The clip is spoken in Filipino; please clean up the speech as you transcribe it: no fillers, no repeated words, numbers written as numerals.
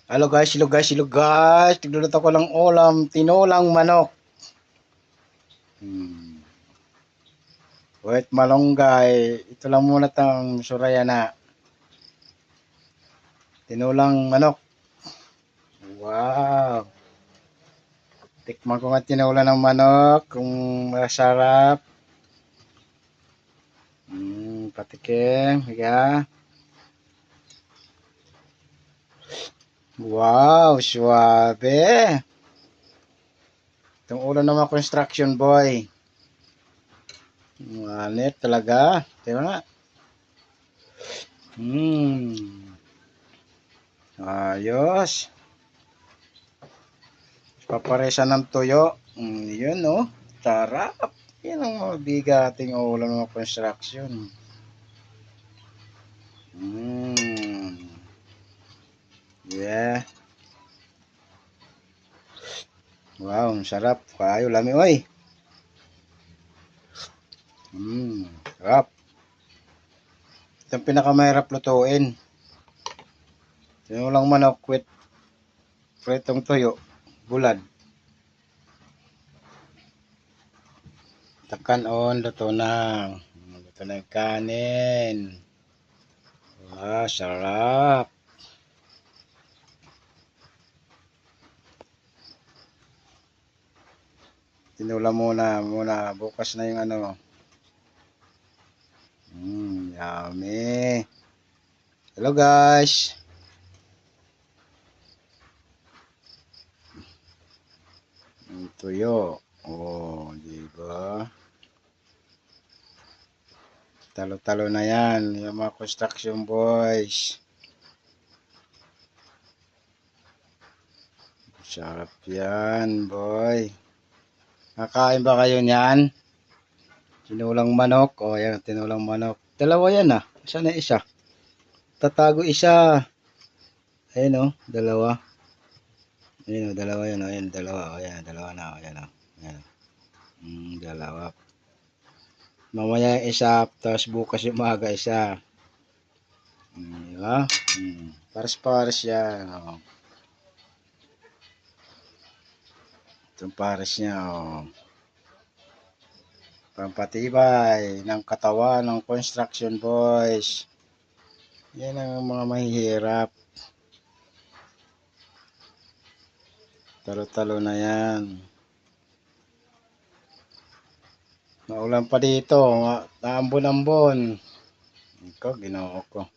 Hello guys. Tigluluto ko ng ulam, tinolang manok. Wait, malunggay. Ito lang muna tang suraya na. Tinolang manok. Wow. Tikman ko nga tinola ng manok. Kung masarap. Patikim. Higa. Wow, suwabe. Itong ulam naman construction boy. Manit talaga. Tingnan nga. Ayos. Paparesa ng tuyo. Yun no. Sarap. Yan ang mabigating ulam ng construction. Yeah. Wow, sarap. Kayo lami oy. Sarap. Ito ang pinakamahirap lutuin. Tinulang manok with pritong tuyo. Bulad. Takan on, luto na. Luto na yung kanin. Wow, sarap. Tinula muna. Bukas na yung ano. Yummy. Hello guys. Tuyo. Oh, di ba? Talo-talo na yan, yung mga construction boys. Sarap yan, boy. Nakain ba kayo niyan? Tinulang manok. O, yan, tinulang manok. Dalawa yan ah. Saan na isa? Tatago isa. Ayun o, dalawa. Ayun o, dalawa yan o. Ayun, dalawa. O, yan, dalawa na. O, yan o. Yan. Dalawa. Mamaya yung isa, tapos bukas yung umaga isa. Diba? Pares-pares yan. O. Itong pares niya. O. Pampatibay ng katawan ng construction boys. Yan ang mga mahihirap. Talo-talo na yan. Maulan pa dito. Naambon-ambon. Ikaw, ginoo ko.